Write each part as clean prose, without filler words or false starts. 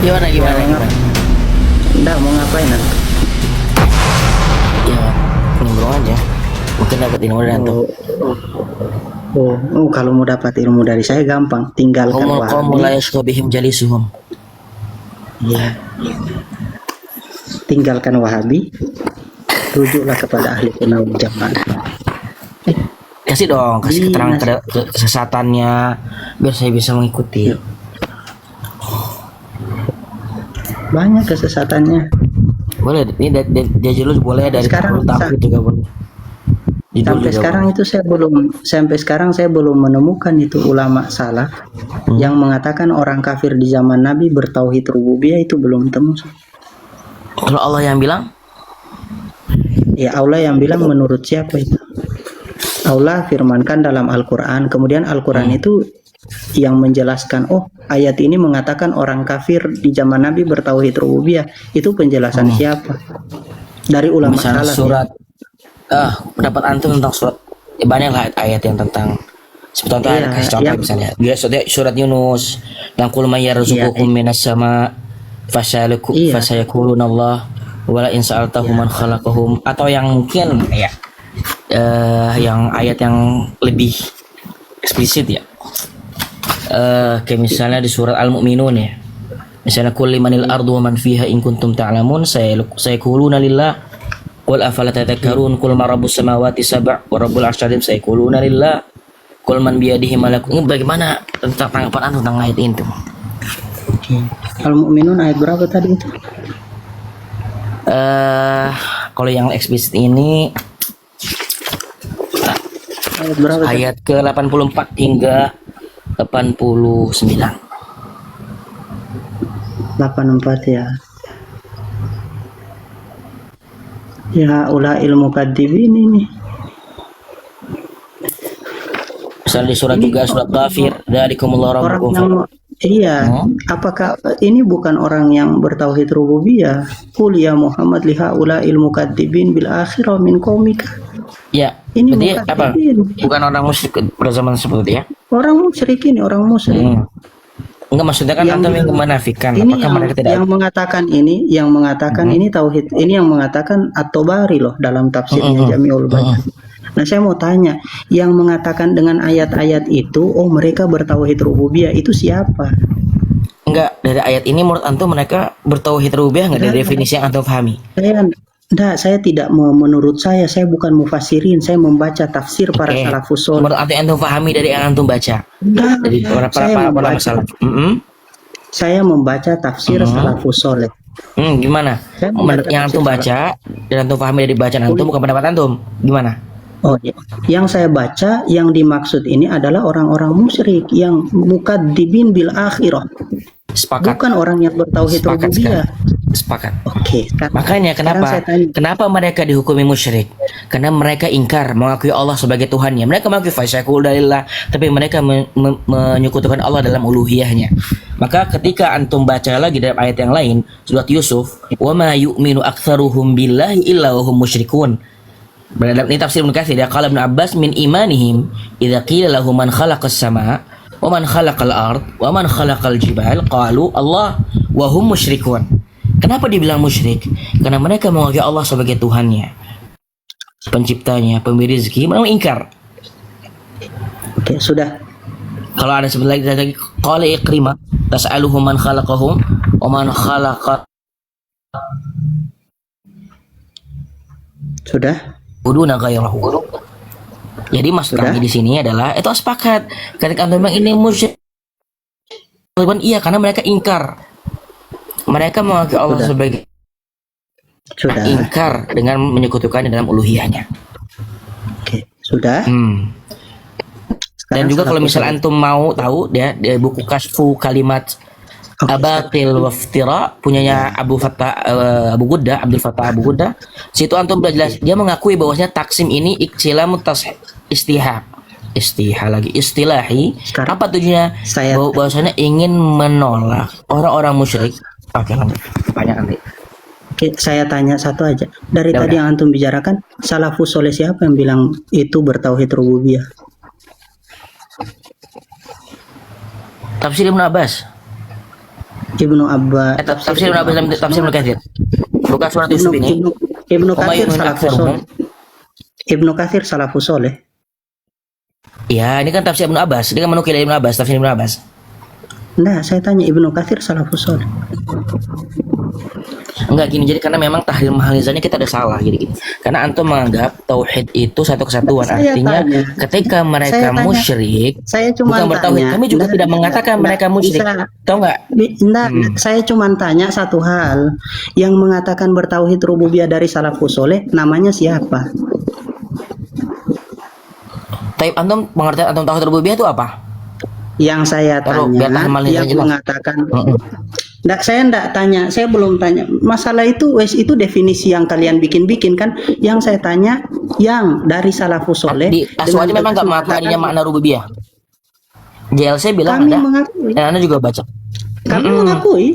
Gimana Ya, gimana gimana? enggak mau ngapain nanti? Ya nimbrung aja. Mungkin dapat ilmu dari antum. Kalau mau dapat ilmu dari saya gampang, tinggalkan Kaum Wahabi. la yashqa bihim jalisuhum. Iya, tinggalkan Wahabi, rujuklah kepada ahli sunnah wal jamaah. Kasih dong, kasih Di keterangan nas- kesesatannya biar saya bisa mengikuti. Banyak kesesatannya. Boleh, ini dia judul boleh dari Sekarang takut juga boleh. Judul sampai juga sekarang boleh. itu sampai sekarang saya belum menemukan itu ulama salaf yang mengatakan orang kafir di zaman Nabi bertauhid rububiyah, itu belum temu. Kalau Allah yang bilang, Ya Allah yang bilang, menurut siapa itu? Allah firmankan dalam Al-Quran, kemudian Al-Quran itu yang menjelaskan, oh ayat ini mengatakan orang kafir di zaman Nabi bertauhid rububiyah, itu penjelasan siapa? Dari ulama misalnya salaf. surat, pendapat antum tentang surat, banyak lah ayat yang tentang seperti contoh, Iya, kasih contoh yang- misalnya dia surat Yunus dan qul may yarzuqukum minas sama Iya. fasayakuluna Allah wala in sa'altahum man khalaqahum, atau yang mungkin ya yang ayat yang lebih eksplisit ya, kayak misalnya di surat Al-Mu'minun ya, misalnya qul limanil ardu wa man fiha in kuntum ta'lamun sayaquluna lillah qul afala tadhakkarun qul ma rabbus samawati sab' wa rabbul arsy azim sayaquluna lillah qul man biyadihi malakut. Ini bagaimana tentang tanggapan anda tentang ayat itu? Al-Mu'minun ayat berapa tadi itu? Kalau yang eksplisit ini Ayat berapa tadi? ayat ke 84 hingga 89. 84 ya. Ya ulah ilmu kadibin ini. Misalnya di surat juga surat Ghafir, dzalikumullahu Orang rabbukum. yang iya, apakah ini bukan orang yang bertauhid rububiyah? Qul ya Muhammad liha ula ilmu kadibin bil akhirah min qaumika. Ya, Ini berarti bukan apa? kadibin. Bukan orang musyrik pada zaman seperti itu ya? Orang musyrik ini, orang musyrik. Enggak, maksudnya kan Yang antum yang bilang- menafikan. Ini Apakah yang, mereka tidak? yang mengatakan ini tauhid, ini yang mengatakan At-Tabari loh dalam tafsirnya Jami'ul Bayan. Nah, saya mau tanya, yang mengatakan dengan ayat-ayat itu, oh mereka bertauhid rububiyah, itu siapa? Enggak, dari ayat ini menurut antum mereka bertauhid rububiyah enggak dari definisi yang antum pahami? Saya tidak menurut saya bukan mufassirin, saya membaca tafsir para Oke. salafus saleh. Menurut antum yang antum pahami dari yang antum baca? Nah, Dari para ulama salaf. saya membaca tafsir salafus saleh. Gimana? Saya membaca Yang antum baca dan antum pahami dari bacaan antum bukan pendapat antum. Gimana? Oh, ya. Yang saya baca, yang dimaksud ini adalah orang-orang musyrik yang mukadzibin bil akhirah. Sepakat. Bukan orang yang bertauhid Sepakat rububiyah. Sepakat. Oke. Makanya sekarang kenapa? saya tanya. Kenapa mereka dihukumi musyrik? Karena mereka ingkar mengakui Allah sebagai Tuhannya. Mereka mengakui fasyakul dalillah, tapi mereka menyekutukan Allah dalam uluhiyahnya. Maka ketika antum baca lagi dalam ayat yang lain, surat Yusuf, wa ma yu'minu aktsaruhum billahi illa wa hum musyrikun. Dalam ini tafsir Ibnu Katsir ya, qala Ibnu Abbas min imanihim idza qila lahum man khalaqas sama wa man khalaqal ard wa man khalaqal jibal qalu Allah wa hum musyrikun. Kenapa dibilang musyrik? Karena mereka mengakui Allah sebagai Tuhannya, penciptanya, pemberi rezeki, mereka ingkar. Oke, sudah. Kalau ada sebentar lagi qala Ikrimah tas'aluhum man khalaqahum wa man khalaqa Sudah. uduna ghairahu. Jadi maksud Sudah. kami di sini adalah itu sepakat. Ketika antum bilang ini musyrik, iya karena mereka ingkar. Mereka mengakui Allah Sudah. sebagai Sudah. ingkar dengan menyekutukan dalam uluhiyahnya. Oke, sudah. Dan Sekarang juga kalau salafus misalnya saleh. antum mau tahu ya, di buku Kasfu Kalimat Oke, Abatil Waftira punyanya Abu Fattah Abu Gudda, Abdul Fattah Abu Gudda. Situ antum jelas dia mengakui bahwasanya taksim ini ikhtilamu istilahi. Sekarang Apa tujuannya? saya- Bahwasanya ingin menolak orang-orang musyrik. Oke, lanjut. Pertanyaan nanti. Oke, saya tanya satu aja. Dari Ya tadi udah. yang antum bicarakan, salafus saleh siapa yang bilang itu bertauhid rububiyah? Tafsir Ibnu Abbas. Ibnu Abbas, Tafsir Ibnu Abbas dalam tafsir Ibnu Katsir. Bukan surat Yusuf ini. Ibnu Wa may Katsir yu'minu salafus aktsaruhum. soleh. Ibnu Katsir salafus soleh. Ya, ini kan tafsir Ibnu Abbas. Dia kan menukil dari Ibnu Abbas, tafsir Ibnu Abbas. Nah, saya tanya Ibnu Katsir salafus soleh. Enggak gini, jadi karena memang tahlil mahalizannya kita ada salah gitu. Karena antum menganggap tauhid itu satu kesatuan. Saya Artinya tanya. ketika mereka Saya tanya. musyrik Saya cuma bukan bertauhid. tanya. Kami juga tidak mengatakan mereka musyrik. bisa. Tahu nggak? Nah, saya cuma tanya satu hal. Yang mengatakan bertauhid rububiyah dari salafus soleh namanya siapa? Tapi antum pengertian antum tauhid rububiyah itu apa? Yang saya Taruh, biar tanya, tahan malingnya yang jelas. mengatakan saya enggak tanya, saya belum tanya. Masalah itu itu definisi yang kalian bikin-bikin kan. Yang saya tanya yang dari salafus soleh. Di Aswadi memang nggak mengatakan adanya makna rububiyah. JLC bilang kami ada. mengakui, Dan anda juga baca. kami mengakui,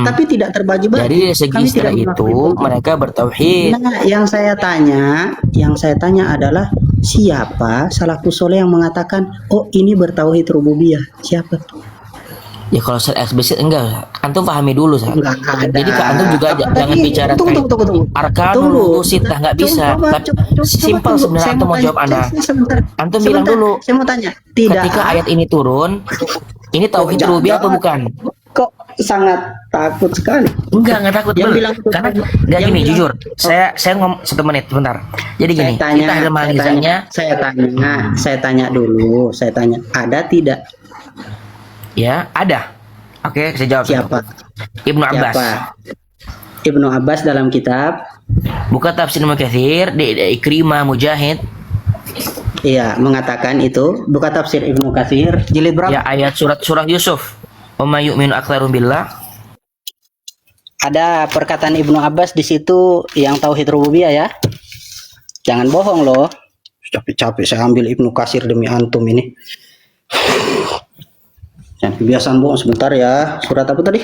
tapi tidak terbagi-bagi. Jadi dari segi Kami istilah tidak itu mengakui. mereka bertauhid. Nah, yang saya tanya adalah siapa salafus soleh yang mengatakan, oh ini bertauhid rububiyah? Siapa? Ya kalau secara eksplisit enggak, antum pahami dulu Sa. Enggak ada. Jadi ke antum juga Apa jangan tadi? bicara Tunggu. arkanul wudusitah nggak bisa. Tapi simpel sebenarnya antum mau jawab Anda. Antum bilang dulu. Saya mau tanya. Tidak. Ketika ayat ini turun, ini tauhid jangan. rububiyah atau bukan? Kok sangat takut sekali? Enggak takut Yang bener. bilang itu Karena tadi. enggak Yang gini bilang- jujur. Saya ngomong 1 menit sebentar. Jadi gini, kita ada mahalizannya. Saya tanya dulu. Saya tanya, ada tidak? Ya, ada. Oke, saya jawab. Siapa? Ibnu Abbas. Siapa? Ibnu Abbas dalam kitab. Buka tafsir Ibnu Katsir, di Ikrimah, Mujahid. Iya, mengatakan itu. Buka tafsir Ibnu Katsir. Jilid berapa? Ya, ayat surah Yusuf. Wa may yu'minu aktsaruhum billah. Ada perkataan Ibnu Abbas di situ yang tauhid rububiyah ya. Jangan bohong loh. Capek-capek saya ambil Ibnu Katsir demi antum ini. Jangan kebiasaan bohong sebentar ya. Surat apa tadi?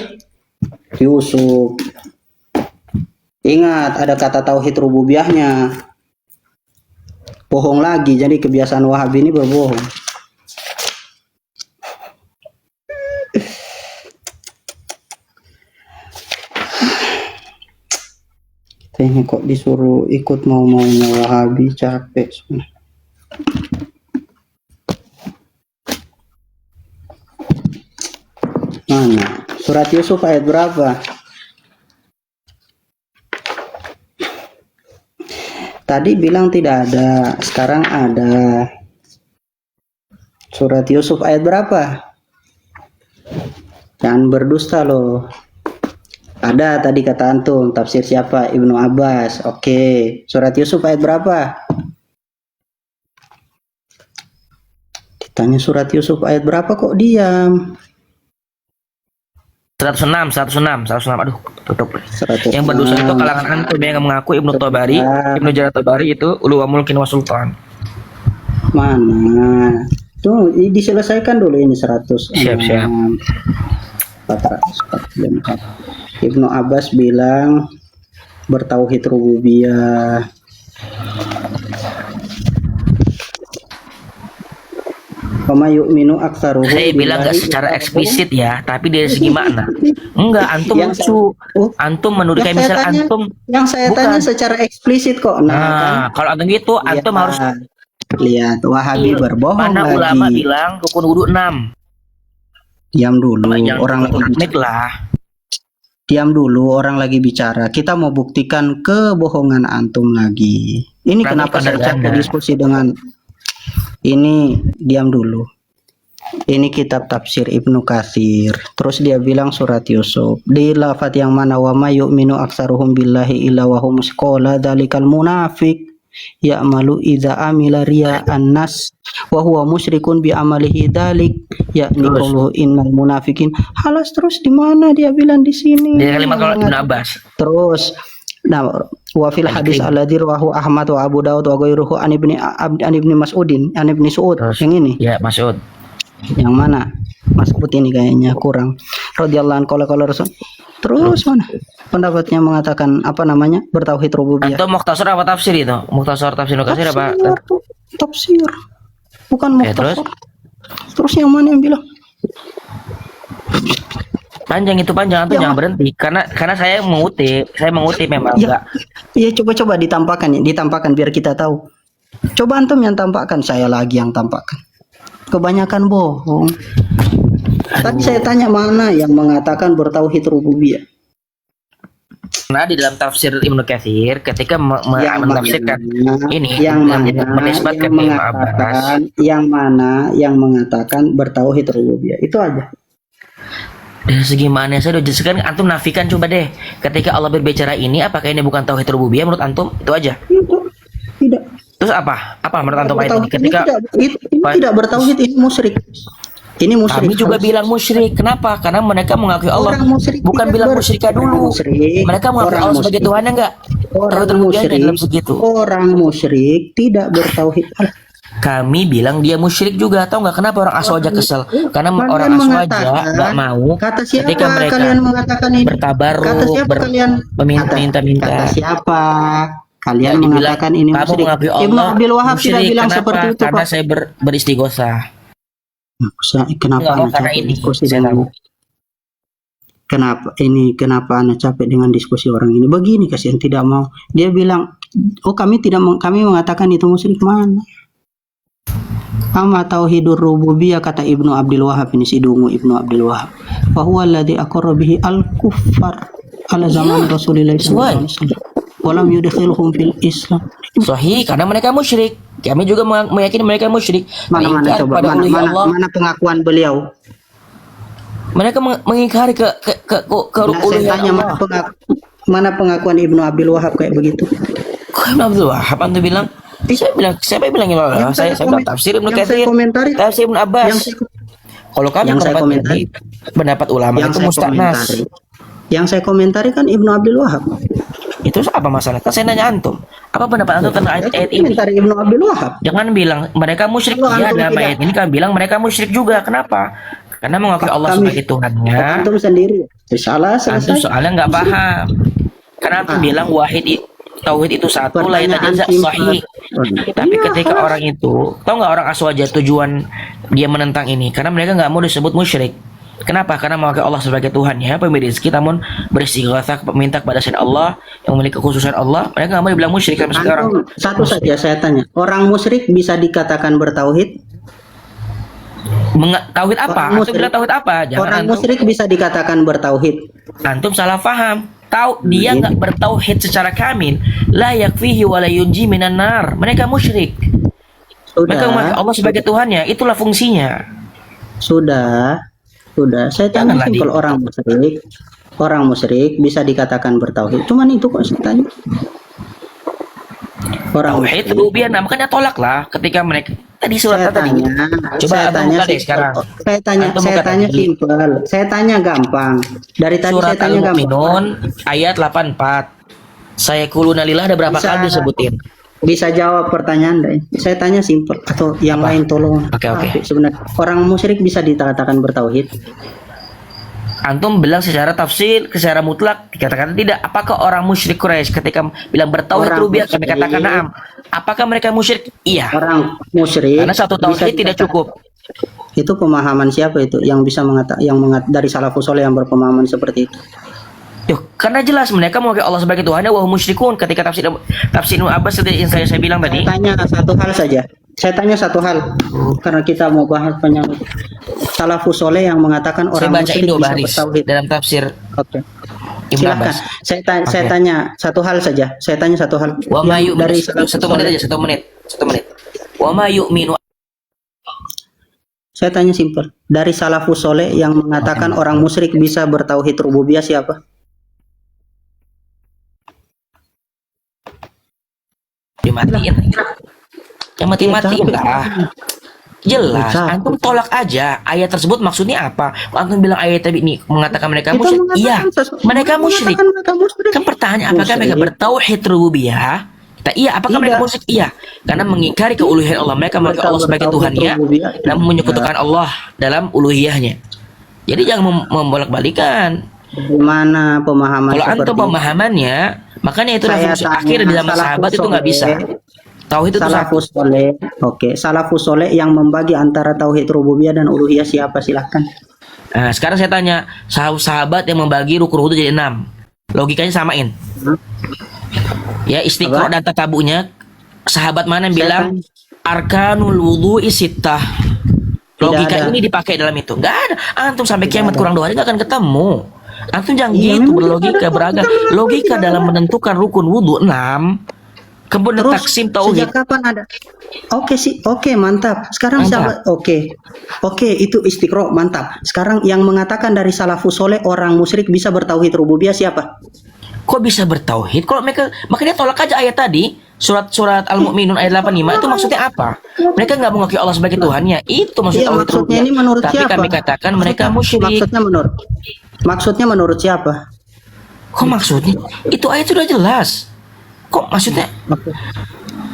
Yusuf. Ingat ada kata tauhid rububiyahnya. Bohong lagi, jadi kebiasaan Wahabi ini berbohong. Ini kok disuruh ikut mau-maunya Wahabi, capek sebenarnya. Mana? Surat Yusuf ayat berapa? Tadi bilang tidak ada, sekarang ada. Surat Yusuf ayat berapa? Jangan berdusta loh. Ada tadi kata antum, tafsir siapa? Ibnu Abbas. Oke. Surat Yusuf ayat berapa? Ditanya surat Yusuf ayat berapa kok diam? 106. Aduh, tutup. 106. Yang berdosa itu kalangan antum yang mengaku Ibnu Tabari, Ibnu Jarir Tabari itu ulu wa mulkin wa sultan. Mana? Tuh, diselesaikan dulu ini 100. Siap. 444. Ibnu Abbas bilang bertauhid rububiyah. Wama yu'minu aktsaruhum. Saya bilang nggak secara eksplisit ya, tapi dari segi makna. Enggak, antum Yang lucu. Oh, Antum menurut kayak yang saya misal tanya- antum. Yang saya Bukan. tanya secara eksplisit kok. Nah, kalau antum gitu, antum harus lihat Wahabi berbohong mana lagi. ulama bilang rukun wudu 6. Diam dulu, Yang orang lagi teknik lah. diam dulu, orang lagi bicara. Kita mau buktikan kebohongan antum lagi. Ini Berarti kenapa saya anda- capek diskusi dengan ini? Diam dulu. Ini kitab tafsir Ibnu Katsir. Terus dia bilang surat Yusuf. Di lafaz yang mana wa may yu'minu aktsaruhum billahi illa wa hum qala dzalikal munafiq ya'malu idza amila riya'an nas wa huwa musyrikun bi amalihi dzalik yakni Terus. qawluhu innal munafiqin. Halas, terus di mana dia bilang di sini? Dari kalimat kalau Ibnu Abbas. Terus nah wa fil hadis alladzi rawahu Ahmad wa Abu Daud wa ghairuhu an ibni Mas'udin an ibni Su'ud. Terus. Yang ini Ya, Mas'ud. yang mana? Mas'ud ini kayaknya kurang. Radhiyallahu anhu qala Rasul. Terus mana? Pendapatnya mengatakan apa namanya? Bertauhid rububiyah. Antum mukhtasar apa tafsir itu? Mukhtasar tafsir Ibnu Katsir apa? Tafsir. Bukan Ya, terus? mukhtasar. Terus yang mana yang bilang? Panjang itu panjang, antum Ya, jangan berhenti. Karena saya mengutip memang Ya, enggak. ya coba-coba ditampakkan biar kita tahu. Coba antum yang tampakkan, saya lagi yang tampakkan. Kebanyakan bohong. Tadi saya tanya mana yang mengatakan bertauhid rububiyah. Nah, di dalam tafsir Ibnu Katsir ketika menafsirkan ini yang mana menisbatkan yang Ibnu Abbas, mengatakan yang mana yang mengatakan bertauhid rububiyah. Itu aja. dari segi makna saya udah jelaskan, antum nafikan coba deh. Ketika Allah berbicara ini, apakah ini bukan tauhid rububiyah menurut antum? Itu aja. Itu tidak. Terus apa? Apa menurut antum ayat ini? Bertauhid Ketika ini tidak bertauhid, ini musyrik. Ini musyrik. kami juga bilang musyrik. Kenapa? Karena mereka mengakui Allah. Orang musyrik Bukan tidak bilang musyrika dulu. Mereka mengakui Allah sebagai Tuhan enggak? Tauhid rububiyah dalam segitu. Orang musyrik tidak bertauhid Allah. Kami bilang dia musyrik juga. Tahu nggak kenapa orang Aswaja kesel? Karena Kalian orang Aswaja mengatakan, nggak mau kata siapa ketika mereka kalian mengatakan ini? bertabaruk, Kata siapa kalian meminta-minta. Kata siapa kalian Dibilang, mengatakan ini kamu musyrik? mengakui Ibnu Allah Abdul Wahab tidak musyrik. bilang Kenapa? seperti itu, Karena Pak. saya beristighosah. Kenapa Enggak, Anda karena capek ini, diskusi saya dengan kenapa Anda capek dengan diskusi orang ini? Begini kasihan tidak mau. Dia bilang, "Oh, kami mengatakan itu musyrik." Mana? Amma tauhidur rububiyah, kata Ibnu Abdul Wahab, ini si dungu Ibnu Abdul Wahab. Fa huwa alladhi aqarra bihi al-kuffar ala zaman Rasulillah sallallahu alaihi wasallam. Walam yudkhilhum fil Islam. Sahih, karena mereka musyrik. Kami juga meyakini mereka musyrik. Mana Mengingkar coba pada uluhiyah Allah. mana pengakuan beliau? Mereka mengingkari ke Nah, saya uluhiyah tanya Allah. mana pengakuan Ibnu Abdul Wahab kayak begitu? Kok Ibnu Abdul Wahab antum bilang? Saya bilang, siapa yang bilang Ibnu Abdul Wahab? Saya bilang tafsir Ibnu yang saya Katsir, komentari, tafsir Ibnu Abbas. yang saya- Kalau kami yang saya komentari, pendapat ulama itu mustaknas. Yang saya komentari kan Ibnu Abdul Wahab. Itu apa masalah? Kan saya nanya antum. Apa pendapat antum tentang ayat ini? Komentari Ibnu Abdul Wahab. Jangan bilang mereka musyrik. Kalau Iya, antum dalam tidak- ayat ini kami bilang mereka musyrik juga. Kenapa? Karena mengakui Allah Kami- sebagai Tuhannya. Antum sendiri. Salah Antum selesai. soalnya nggak paham. Karena antum bilang tauhid itu satu, la Pertanyaan yatajazza simpel. sahih. Tapi ketika orang itu, tahu nggak orang Aswaja tujuan dia menentang ini? Karena mereka nggak mau disebut musyrik. Kenapa? Karena mengakui Allah sebagai Tuhannya, pemberi rezeki, namun beristighatsah meminta kepada selain Allah yang memiliki kekhususan Allah. Mereka nggak mau dibilang musyrik sampai sekarang. Antum, satu saja saya tanya. Orang musyrik bisa dikatakan bertauhid? Tauhid apa? Orang Antum musyrik- bilang tauhid apa? Jangan Orang antum, musyrik bisa dikatakan bertauhid. antum salah paham. Dia nggak bertauhid secara kamil. La yakfihi wa la yunji minan nar. Mereka musyrik. Mereka mengakui Allah sebagai Tuhannya. Itulah fungsinya. Sudah. Saya tanya Janganlah simpel, orang musyrik bisa dikatakan bertauhid. Cuman itu kok saya tanya. Orang Tauhid rububiyah, nah makanya tolaklah ketika mereka tadi surat saya tadi. tanya, Coba saya antum tanya buka deh simpel. sekarang. Antum Saya buka tanya tadi. simpel. Saya tanya gampang. Dari tadi Surat saya tanya gampang. Al-Mu'minun ayat 84. Saya kuluna lillah ada berapa Bisa. kali disebutin? Bisa jawab pertanyaan deh. Saya tanya simpel atau yang Apa? lain tolong. Oke. Sebenarnya orang musyrik bisa dikatakan bertauhid. Antum bilang secara tafsir, secara mutlak dikatakan tidak. Apakah orang musyrik Quraisy ketika bilang bertauhid Orang rububiyah kami musyrik. katakan na'am. Apakah mereka musyrik? Iya. Orang musyrik Karena satu bisa tauhid tidak dikatakan- cukup. Itu pemahaman siapa itu yang bisa dari salafus saleh yang berpemahaman seperti itu? Tuh, karena jelas mereka mengakui Allah sebagai Tuhannya wa hum musyrikun ketika tafsir Ibnu Abbas seperti yang saya bilang tadi. Saya tanya satu hal saja. Saya tanya satu hal karena kita mau bahas penyambut salafus soleh yang mengatakan Saya orang baca musyrik Indo bisa Baris bertauhid. dalam tafsir Oke. Ibnu Silakan. Abbas. Saya Oke. tanya satu hal saja. Saya tanya satu hal. Wa ma Yang yu'minu salafus satu menit soleh. aja, satu menit. Wa ma yu'minu Saya tanya simpel. Dari salafus soleh yang mengatakan orang musyrik bisa bertauhid rububiyah siapa? dimatiin. Yang mati-matiin Iya, lah. Jelas, Capek. antum tolak aja ayat tersebut maksudnya apa? Antum bilang ayat tadi ini mengatakan mereka Kita musyrik. mengatakan Iya, mereka musyrik. mengatakan mereka musyrik. Kan pertanyaan apakah mereka Musyrik. bertauhid rububiyah? Iya, apakah Tidak. mereka musyrik? Iya, karena mengingkari keuluhiyah Allah. Mereka mengakui Allah sebagai Bertauhid Tuhannya rububiyah. dan menyekutukan Allah dalam uluhiyahnya. Jadi jangan membolak-balikan. Gimana pemahaman Kalau seperti antum pemahamannya, makanya itulah Saya fungsi tanya, akhir di zaman salafus sahabat itu nggak bisa. soleh. Tauhid itu satu. salafus soleh? Oke, salafus soleh yang membagi antara tauhid rububiyah dan uluhiyah siapa? Silahkan. Nah, sekarang saya tanya, sahabat yang membagi rukun wudhu jadi 6. Logikanya samain. Ya, istiqro dan tatabunya, sahabat mana yang bilang arkanul wudhu isittah. Logika ini dipakai dalam itu. Enggak ada. Antum sampai kiamat kurang 2 hari enggak akan ketemu. Antum jangan gitu berlogika beragam. Logika dalam menentukan rukun wudhu 6. Kemudian Terus taksim tauhid. sejak kapan ada? Oke sih, oke mantap. Sekarang Mantap. sahabat, oke itu istiqro mantap. Sekarang yang mengatakan dari salafus soleh orang musyrik bisa bertauhid rububiyah siapa? Kok bisa bertauhid? Kalau mereka, makanya tolak aja ayat tadi, surat Al-Mu'minun ayat 85 itu maksudnya apa? Mereka nggak mengakui Allah sebagai Tuhannya. Itu maksud Iya, tauhid maksudnya rububiyah. ini menurut Tapi siapa? kami katakan mereka musyrik. Maksudnya menurut siapa? Kok maksudnya? Itu ayat sudah jelas. Kok maksudnya?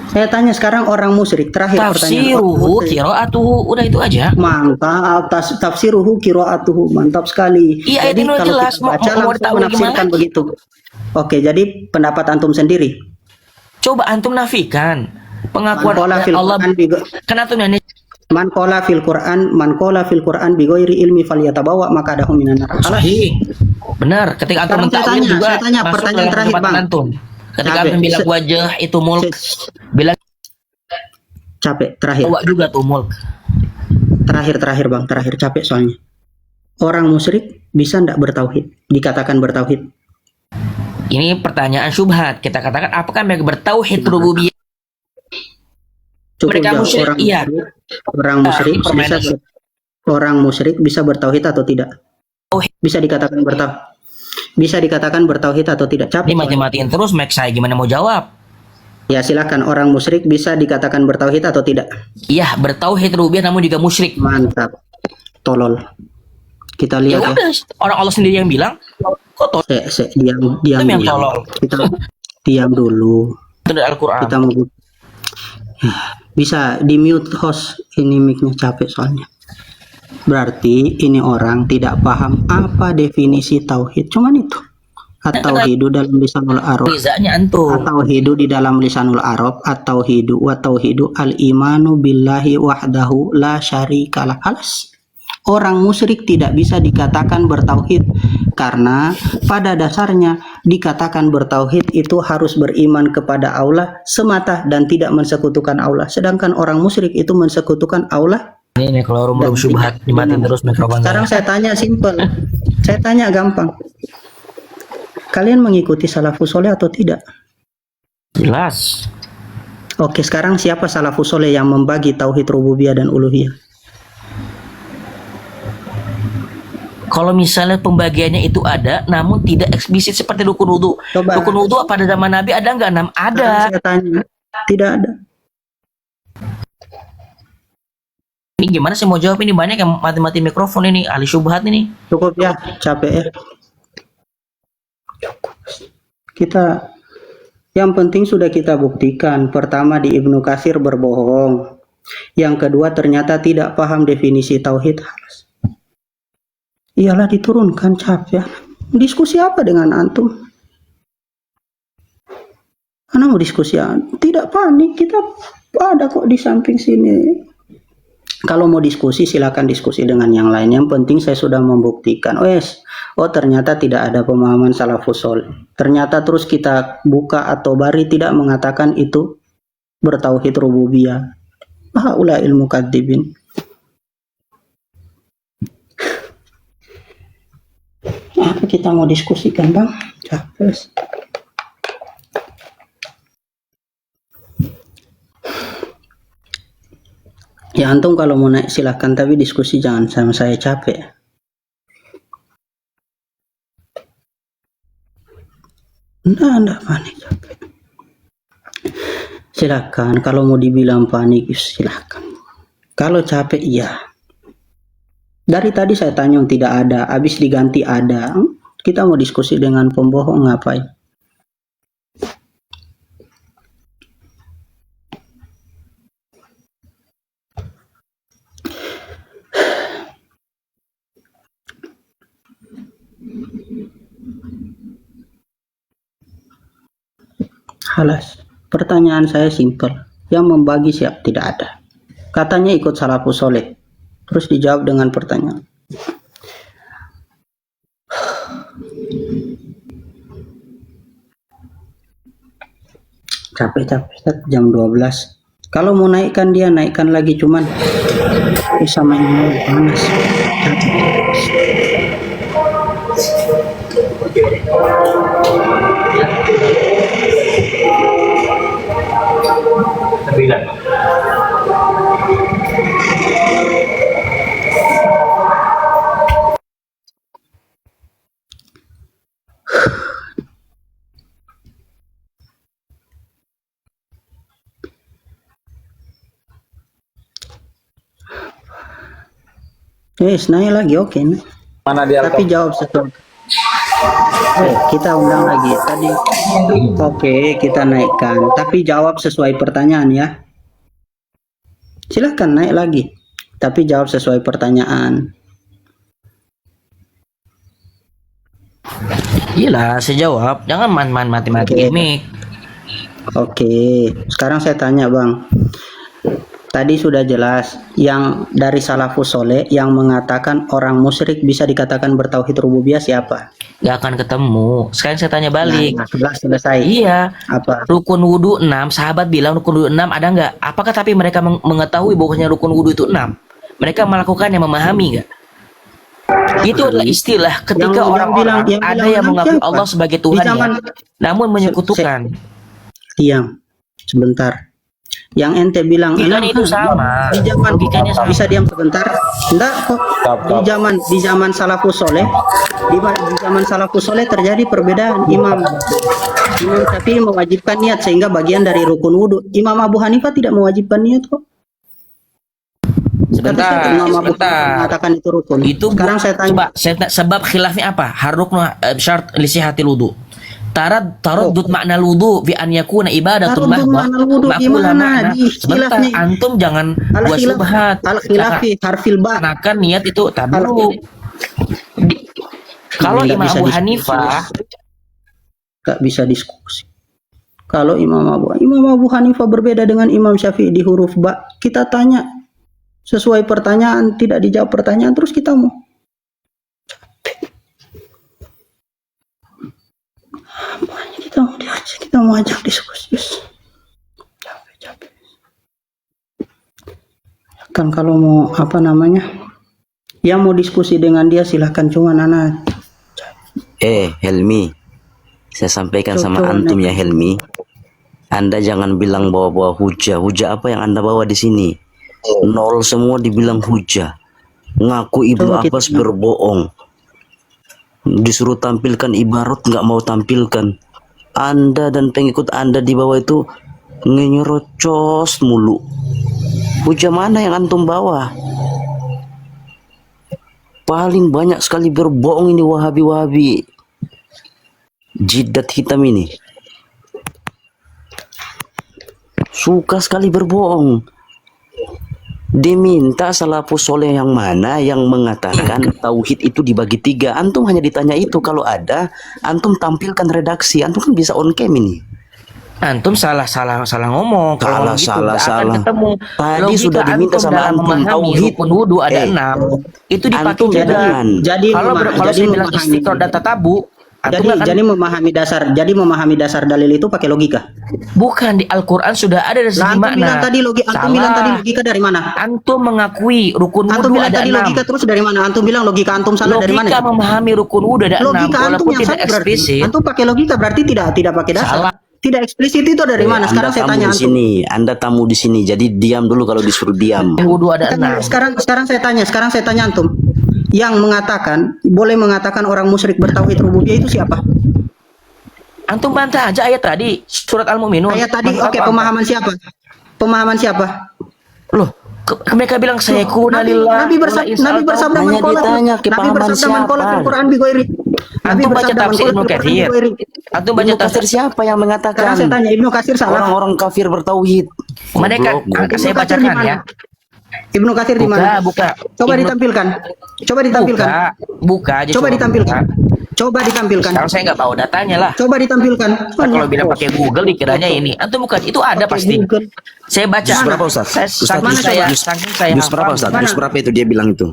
Saya tanya sekarang orang musyrik terakhir pertanyaan. Tafsiruhu qiraatuhu, udah itu aja. Mantap, tafsiruhu qiraatuhu, mantap sekali. Iya, ayat Jadi ini udah kalau jelas. kita baca Mau langsung ditakwil menafsirkan gimana? begitu. Oke, jadi pendapat antum sendiri. Coba antum nafikan pengakuan Man qala fil Allah. Qur'an bi- Kan antum ini Man qala fil Qur'an bi ghairi ilmi falyatabawa maqadahu minan nar. Alas. benar. Ketika antum Sekarang saya mentakwil tanya, juga saya tanya masuk pertanyaan dalam terakhir, kesempatan Bang. antum. Ketika Capek. antum bilang wajah itu mulk, bilang Capek terakhir. bawa juga tuh mulk. Terakhir Bang, terakhir capek soalnya. Orang musyrik bisa ndak bertauhid? Dikatakan bertauhid. Ini pertanyaan syubhat. Kita katakan apakah mereka bertauhid rububiyah? Cukup Mereka jawab. musyrik, iya. Orang musyrik bisa bertauhid atau tidak? Tauhid. Bisa dikatakan bertauhid atau tidak? Capek. Ini mati-matiin terus, Max saya gimana mau jawab? Ya silakan, orang musyrik bisa dikatakan bertauhid atau tidak? Iya, bertauhid rububiyah namun juga musyrik. Mantap. Tolol. Kita Ya lihat ya. udah, orang Allah sendiri yang bilang, kok tolol Diam yang diam. tolol? Kita diam dulu. Itu dari Al-Quran. Kita mau bisa di mute host, ini mic-nya capek soalnya. Berarti ini orang tidak paham apa definisi tauhid. Cuman itu. Atau hidu dalam lisanul Arab. Rizanya antum. Atau hidu di dalam lisanul Arab. Atau hidu wa tauhidu al imanu billahi wahdahu la syarikalah. Alas. Orang musyrik tidak bisa dikatakan bertauhid karena pada dasarnya dikatakan bertauhid itu harus beriman kepada Allah semata dan tidak mensekutukan Allah. Sedangkan orang musyrik itu mensekutukan Allah. Ini kalau belum syubhat dimatiin terus mikrofon. Sekarang saya tanya simple. Saya tanya gampang. Kalian mengikuti salafus soleh atau tidak? Jelas. Oke, sekarang siapa salafus soleh yang membagi tauhid rububiyah dan uluhiyah? Kalau misalnya pembagiannya itu ada, namun tidak eksplisit seperti rukun wudhu. Coba. Rukun wudhu pada zaman Nabi ada nggak? Sekarang Ada. saya tanya, tidak ada. Ini gimana sih mau jawab ini? Banyak yang mati-mati mikrofon ini, ahli syubhat ini. Cukup ya, capek ya. Kita yang penting sudah kita buktikan. Pertama di Ibnu Katsir berbohong. Yang kedua ternyata tidak paham definisi tauhid. Iyalah diturunkan, capek. Diskusi apa dengan antum? Karena mau diskusi, tidak panik, kita ada kok di samping sini. Kalau mau diskusi silakan diskusi dengan yang lain. Yang penting saya sudah membuktikan. Oh ternyata tidak ada pemahaman salafus soleh. Ternyata terus kita buka atau bari tidak mengatakan itu bertauhid rububiyah. Ulah ilmu kadzibin. Apa kita mau diskusikan, Bang? Capek. Ya antum kalau mau naik silahkan, tapi diskusi jangan sama saya, capek. Enggak panik, capek. Silakan, kalau mau dibilang panik silakan. Kalau capek iya. Dari tadi saya tanya tidak ada, habis diganti ada. Kita mau diskusi dengan pembohong ngapain? Halas. Pertanyaan saya simpel. Yang membagi siap tidak ada. Katanya ikut salafus soleh. Terus dijawab dengan pertanyaan. Capek Ustaz, jam 12. Kalau mau naikkan dia naikkan lagi, cuman bisa main panas. Naik lagi, oke. Mana dia? Tapi jawab sesuatu. Kita undang lagi tadi. Oke, kita naikkan. Tapi jawab sesuai pertanyaan ya. Silahkan naik lagi. Tapi jawab sesuai pertanyaan. Iyalah, saya jawab. Jangan man-man mati-mati gimmick. Oke, sekarang saya tanya Bang. Tadi sudah jelas yang dari salafus soleh yang mengatakan orang musyrik bisa dikatakan bertauhid rububiyah siapa? Gak akan ketemu. Sekarang saya tanya balik. Nah, selesai. Iya. Apa? Rukun wudhu 6, sahabat bilang rukun wudhu 6 ada nggak? Apakah tapi mereka mengetahui bahwasanya rukun wudhu itu 6? Mereka melakukannya, memahami nggak? Itu adalah istilah ketika orang-orang ada yang mengakui Allah sebagai Tuhan namun menyekutukan. Diam sebentar. Yang ente bilang kan itu sama. Di zaman logikanya sama. Bisa diam sebentar? Enggak kok. Di zaman salafus soleh, di zaman salafus soleh terjadi perbedaan. Imam Syafi'i mewajibkan niat sehingga bagian dari rukun wudhu. Imam Abu Hanifah tidak mewajibkan niat kok. Sebentar. Mengatakan itu rukun. Itu sekarang saya tanya. Sebab khilafnya apa? Haruknu syarat lisihatil wudu. Taradud makna wudu bi an yakuna ibadatun mahdah. Gimana? Sebentar, antum jangan buat subhat. Al khilafi harfil ba. Karena niat itu tabu. Kalau Imam Abu Hanifah gak bisa diskusi. Kalau Imam Abu Hanifah berbeda dengan Imam Syafi'i di huruf ba. Kita tanya sesuai pertanyaan, tidak dijawab pertanyaan terus kita mau kita mau ajak diskusi. Capek. Kan kalau mau yang mau diskusi dengan dia silahkan, cuman anak. Helmi, saya sampaikan sama antum ya Helmi, Anda jangan bilang bawa hujah apa yang Anda bawa di sini. Nol semua dibilang hujah. Ngaku Ibnu Abbas berbohong. Disuruh tampilkan ibarat nggak mau tampilkan. Anda dan pengikut Anda di bawah itu ngenyerocos mulu. Hujah mana yang antum bawa? Paling banyak sekali berbohong ini Wahabi. Jidat hitam ini. Suka sekali berbohong. Diminta salafus soleh yang mana yang mengatakan tauhid itu dibagi 3. Antum hanya ditanya itu. Kalau ada, antum tampilkan redaksi. Antum kan bisa on cam ini. Antum salah ngomong. Kalau salah. Ketemu. Tadi Logika sudah diminta sama antum tauhid wudu ada 6. Itu dipakai juga. Kalau saya bilang istiqor dan tatabu, jadi memahami dasar dalil itu pakai logika. Bukan, di Al-Qur'an sudah ada dari segi makna. Antum bilang tadi logika dari mana? Antum mengakui rukun wudu ada 6. Logika terus dari mana? Antum bilang logika antum salah dari mana? Logika memahami rukun wudu ada 6. Logika antum yang salah berarti. Antum pakai logika berarti tidak pakai dasar. Salah. Tidak eksplisit itu dari mana? Sekarang saya tanya antum. Anda tamu di sini, jadi diam dulu kalau disuruh diam. Wudu ada 6. Sekarang saya tanya antum. Yang boleh mengatakan orang musyrik bertauhid rububiyah itu siapa? Antum bantah aja ayat tadi, surat Al-Mu'minun. Ayat tadi, oke, pemahaman siapa? Loh, mereka bilang saya kunalillah. Nabi bersabda man qala fil Quran bi ghairi. Antum baca tafsir Ibnu Katsir. Antum baca tafsir siapa yang mengatakan? Sekarang saya tanya, Ibnu Katsir salah. Orang kafir bertauhid. Mereka saya bacakan ya. Ibnu Katsir di mana? Buka. Coba ditampilkan. Buka. Coba ditampilkan. Coba ditampilkan. Sekarang saya nggak tahu datanya lah. Coba ditampilkan. Nah, kalau bilang pakai Google dikiranya ini. Antum bukan, itu ada Pakai pasti. Google. Saya baca. Jus berapa Ustaz? Saya Ustaz, saking mana saya coba? saking saya Jus berapa hafal. Ustaz? Mana? Jus berapa itu dia bilang itu?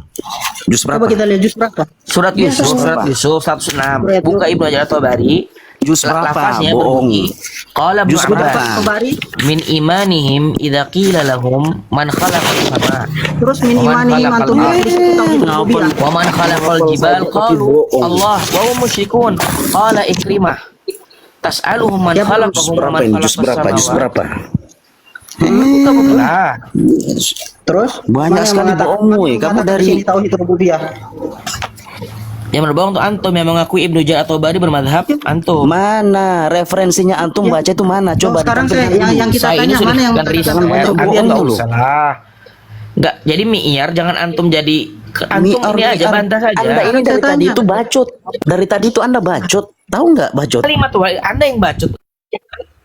Jus berapa? Coba kita lihat juz berapa. Surat Yusuf, surat Yusuf 106. Buka Ibnu Hajar At-Tabari. Jus berapa? Lafaznya Bohong. berbunyi. Qala Ibnu Jus berapa? Abbas. Tabari. Min imanihim idza qila lahum man khalaqas sama Terus min Waman imanihim khalaqal antum ardh. tauhid rububiyah. wa man khalaqal jibal qalu Allah wa hum musyrikun qala Ikrimah tas'aluhum man Ya, khalaqahum Jus wa berapa man ini? Jus khalaqas berapa? Jus samawati. berapa? Buka. Terus Banyak mana yang sekali mengatakan- bohongmu, kamu mengatakan dari- di sini tauhid rububiyah. Yang berbohong tuh antum yang mengakui Ibnu Hajar At-Tabari bermadhab antum. Mana referensinya antum baca itu mana? Coba sekarang ditampilkan saya dulu. yang kita Saya ini tanya sudah mana yang bukan riset. mengatakan banyak Antum bohong nggak dulu. usah lah. Nggak, jadi mi'yar jangan antum jadi antum ini aja bantah saja. Anda ini dari Saya tadi tanya. itu bacot. Dari tadi itu Anda bacot. Tahu nggak bacot? Kalimat tuh Anda yang bacot.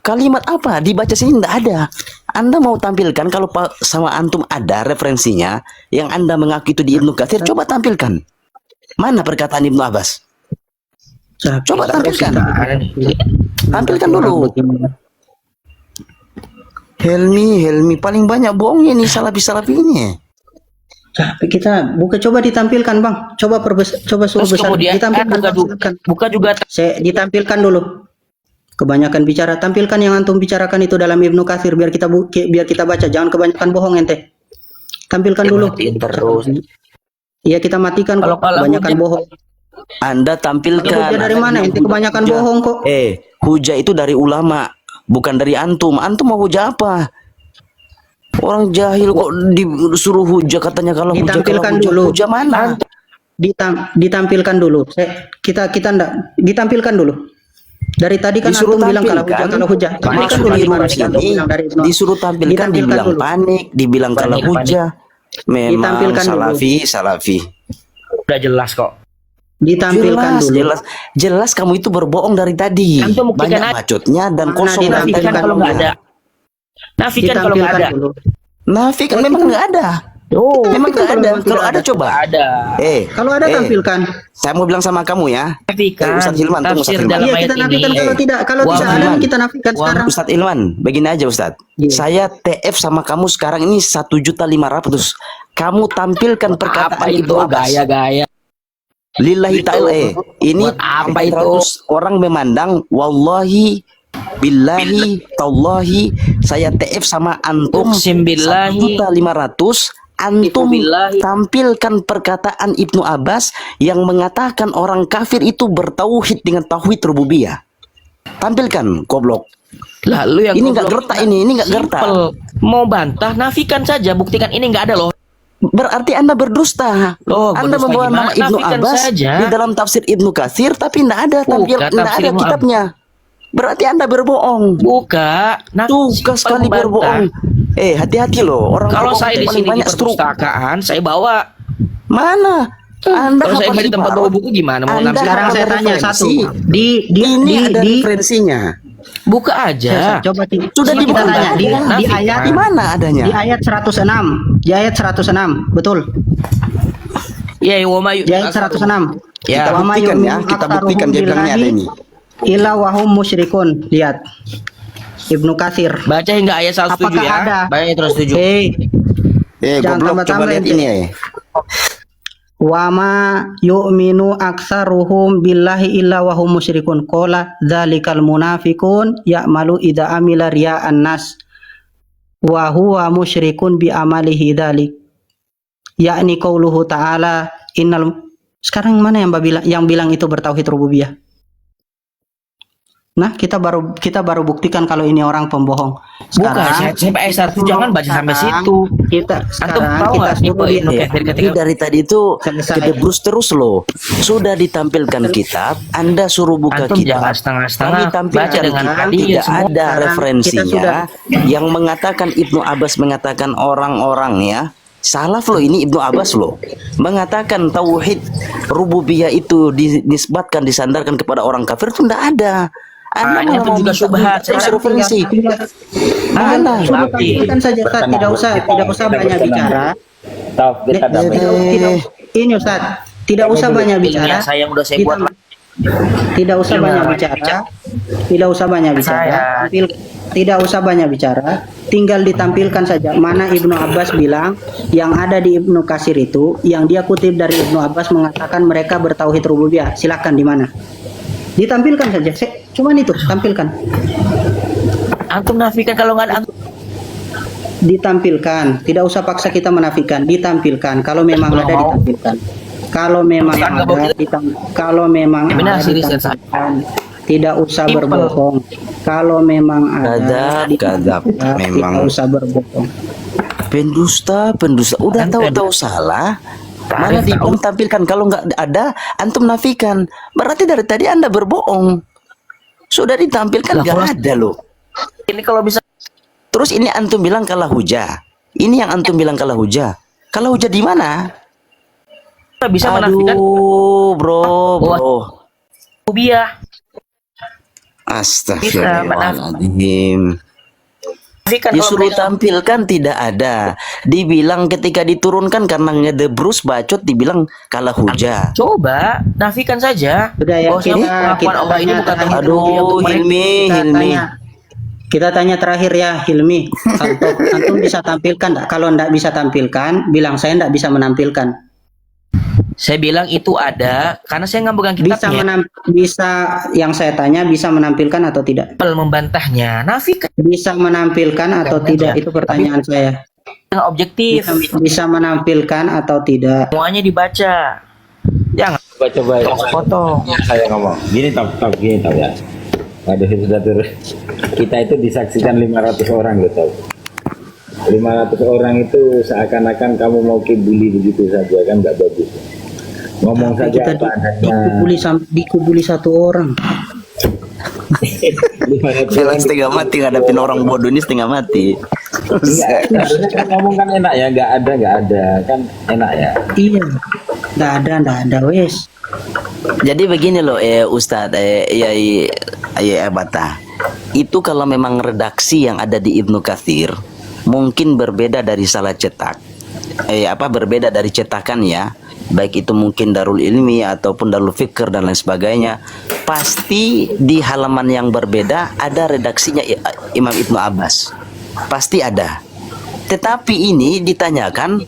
Kalimat apa? Dibaca sini nggak ada. Anda mau tampilkan kalau sama antum ada referensinya yang Anda mengaku itu di Ibnu Katsir, coba tampilkan. Mana perkataan Ibnu Abbas? Coba tampilkan. Tampilkan dulu. Helmi paling banyak bohongnya nih salafi ini. Tapi kita coba ditampilkan bang, coba suruh Terus besar kemudian ditampilkan. buka juga Saya ditampilkan dulu. Kebanyakan bicara, tampilkan yang antum bicarakan itu dalam Ibnu Katsir biar kita baca, jangan kebanyakan bohong ente. Tampilkan dulu. matiin terus. Iya kita matikan Kalau kok, kalah kebanyakan hujan. bohong. Anda tampilkan. Hujah dari mana? Ente kebanyakan bohong kok. Hujah itu dari ulama, bukan dari antum. Antum mau hujah apa? Orang jahil kok disuruh hujah katanya kalau hujah Ditampilkan kalau hujah, dulu. hujah mana? Ditampilkan dulu. Kita enggak ditampilkan dulu. Dari tadi kan Disuruh antum bilang kalau tampilkan. hujah. Tampilkan Masuk dulu di gimana room antum sini, bilang dari Ibnu. disuruh tampilkan, Ditampilkan dibilang dulu. panik, dibilang kalau Panik. hujah. Memang Ditampilkan dulu. salafi. Udah jelas kok. Ditampilkan dulu. Jelas kamu itu berbohong dari tadi. Antum buktikan Banyak aja. bacotnya dan Mana kosong dari tadi Nafikan kalau nggak ada. Nafikan kalau nggak ada. dulu. Nafi kan memang nggak ada. Oh, Memang nggak ada. memang Kalau tidak ada ada. coba. ada. Kalau ada tampilkan. Saya mau bilang sama kamu ya. Nafikan. Ustaz Hilman, tunggu, Ustaz Tafsir Hilman. dalam Iya ayat kita ini. nafikan kalau Wah, tidak ada Hilman. kita nafikan sekarang. Ustadz Ilman, begini aja Ustadz. Iya. Saya TF sama kamu sekarang ini 1.500.000. Kamu tampilkan perkataan Apa itu Ibnu Abbas. gaya-gaya? Lillahi ta'ala. Ini Buat apa 400 orang memandang. Wallahi, billahi, tallahi. Saya TF sama antum Uqsim billahi. 1.500.000. Antum Billahi. tampilkan perkataan Ibnu Abbas yang mengatakan orang kafir itu bertauhid dengan tauhid rububiyah. Tampilkan, goblok. Lalu yang Ini nggak goblok- gertak ini nggak gertak. Simpel. Mau bantah, nafikan saja, buktikan ini nggak ada loh. Berarti Anda berdusta. Oh, Anda berdusta membawa gimana? nama Ibnu Nafikan Abbas saja. di dalam tafsir Ibnu Katsir, tapi tidak ada Bukan tidak tafsir ada Ibnu kitabnya. Berarti Anda berbohong. Buka. Suka sekali berbohong. Hati-hati loh. Orang Kalau berbohong saya itu di paling sini di banyak stroke. perpustakaan, saya bawa. Mana? Anda Kalau saya hafal di tempat ibarat. bawa buku gimana? Mau Anda nafsir? Sekarang hafal saya tanya referensi. satu. Ini ada referensinya. Buka aja. Coba Sudah kita dibuka tanya di Nafikan. ayat Di mana adanya? di ayat 106. Di ayat 106, betul. Iya, wa ma Di ayat 106. Ya. Kita Wa ma buktikan ya, yu'minu kita buktikan dia bilangnya ada ini. Illa wahum musyrikun. Lihat. Ibnu Katsir. Baca hingga ayat 107 Apakah ya. ada? Baca ayat 107. Jangan Goblok, coba tambah-tambah lihat ente. ini ya. Wa ma yu'minu aktsaruhum billahi illa wahum musyrikun. Qala dzalikal munafiqun ya'malu idza amila riya'an nas wa huwa musyrikun bi amalihi dzalik. Yakni qauluhu ta'ala innal. Sekarang mana yang bilang itu bertauhid rububiyah? Nah, kita baru buktikan kalau ini orang pembohong. Bukan, sampai ayat 1 jangan baca sampai situ. Kita Antum sekarang tahu kita nggak suruh Ibnu dia. Katsir Ini ketika dari tadi itu Selesai. kedebrus terus loh. Sudah ditampilkan kitab, Anda suruh buka Antum jangan kitab. setengah-setengah, Kami tampilkan baca dengan kitab, hadis tidak semua. ada Sekarang referensinya kita sudah- yang mengatakan Ibnu Abbas mengatakan orang-orang ya. Salaf loh ini Ibnu Abbas loh. Mengatakan tauhid rububiyah itu dinisbatkan disandarkan kepada orang kafir itu tidak ada. Anda itu malah mau juga minta syubhat. terus Saya referensi. Anda Sudah tapi tampilkan saja Ustaz, tidak usah banyak bicara. Tidak, ini Ustaz, tidak usah banyak bicara. saya yang udah saya buat Tidak usah Gimana? banyak bicara. Tidak usah banyak bicara. Saya. Tidak usah banyak bicara. Tinggal ditampilkan saja mana Ibnu Abbas bilang yang ada di Ibnu Katsir itu, yang dia kutip dari Ibnu Abbas mengatakan mereka bertauhid rububiyah. Silakan di mana? Ditampilkan saja. Cuman itu, tampilkan. Antum nafikan kalau nggak ada antum. Ditampilkan. Tidak usah paksa kita menafikan. Ditampilkan. Kalau memang ada ditampilkan. Kalau memang Bukan, nggak ada, boleh. kalau memang Benar, ada serius, ditampilkan. Tidak usah Simple. berbohong. Kalau memang ada, Kadap, memang. tidak usah berbohong. Pendusta. Udah Kan tahu-tahu salah. Malah Tahu. tampilkan. Kalau nggak ada, antum nafikan. Berarti dari tadi Anda berbohong. Sudah ditampilkan Lah, nggak kalau- ada loh. Ini kalau bisa Terus ini antum bilang kalah hujah. Ini yang antum bilang kalah hujah. Kalah hujah di mana? bisa menafikan Aduh, bro. rububiyah. Astagfirullahaladzim. Nafikan kalau Disuruh mereka tampilkan tidak ada. Dibilang ketika diturunkan karena ngedebrus bacot dibilang kalah hujah. coba nafikan saja. Sudah ya, Bahwasanya pengakuan Allah ini bukan tanya tauhid Aduh, rububiyah untuk mereka. Hilmi. Kita tanya terakhir ya, Hilmi. Antum bisa tampilkan enggak? Kalau enggak bisa tampilkan, bilang saya enggak bisa menampilkan. Saya bilang itu ada karena saya nggak pegang kitabnya. Bisa yang saya tanya bisa menampilkan atau tidak? Apel membantahnya. Nafikan Bisa menampilkan atau Jangan tidak? aja. Itu pertanyaan saya. dengan objektif. Bisa menampilkan atau tidak? Semuanya dibaca. Jangan Coba potong. saya ngomong gini gini ya. Waduh, sudah turun. Kita itu disaksikan 500 orang loh, tahu. 500 orang itu seakan-akan kamu mau kibuli begitu saja, kan nggak bagus. Ngomong Tapi saja kita apa adanya. dikubuli satu orang. 500 Bilang orang setengah mati ngadapin orang bodoh ini setengah mati. enggak, harusnya kan ngomong kan enak ya, nggak ada kan enak ya. Iya. Enggak ada wes. Jadi begini loh, Ustadz, Bata. Itu kalau memang redaksi yang ada di Ibnu Katsir mungkin berbeda dari salah cetak. Berbeda dari cetakan ya. Baik itu mungkin Darul Ilmi ataupun Darul Fikr dan lain sebagainya. Pasti di halaman yang berbeda ada redaksinya Imam Ibnu Abbas. Pasti ada. Tetapi ini ditanyakan,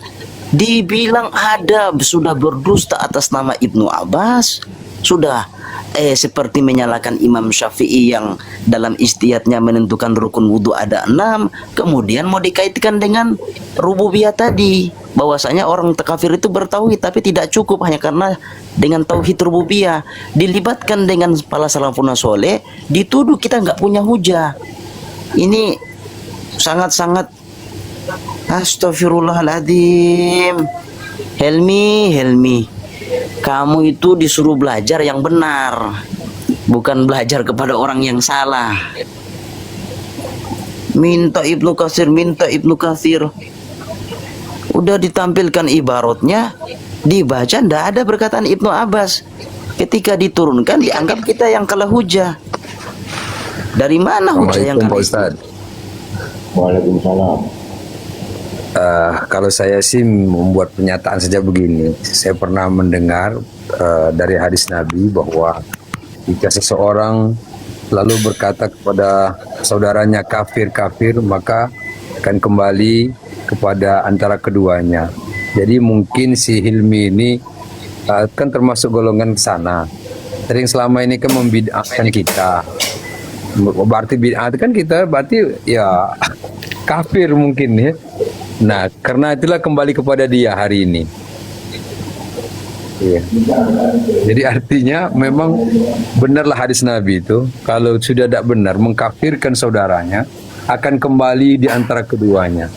dibilang ada, sudah berdusta atas nama Ibnu Abbas, sudah seperti menyalahkan Imam Syafi'i yang dalam istihadnya menentukan rukun wudhu ada 6, kemudian mau dikaitkan dengan rububiyah tadi, bahwasanya orang kafir itu bertauhid tapi tidak cukup hanya karena dengan tauhid rububiyah, dilibatkan dengan para salafun soleh, dituduh kita nggak punya hujah. Ini sangat-sangat astagfirullahaladzim. Helmi, kamu itu disuruh belajar yang benar, bukan belajar kepada orang yang salah. Minta Ibnu Katsir. Udah ditampilkan ibaratnya, dibaca ndak ada perkataan Ibnu Abbas. Ketika diturunkan dianggap kita yang kalah hujah. Dari mana hujah yang Assalamualaikum Pak kalah? Ustadz. Waalaikumsalam. Kalau saya sih membuat pernyataan saja begini. Saya pernah mendengar dari hadis Nabi bahwa jika seseorang lalu berkata kepada saudaranya kafir, maka akan kembali kepada antara keduanya. Jadi mungkin si Hilmi ini kan termasuk golongan sana. Sering selama ini kan membid'ahkan kita. Berarti bid'ah kan kita berarti ya kafir mungkin ya. Nah, karena itulah kembali kepada dia hari ini. Iya. Jadi artinya memang benarlah hadis Nabi itu, kalau sudah tidak benar mengkafirkan saudaranya, akan kembali di antara keduanya.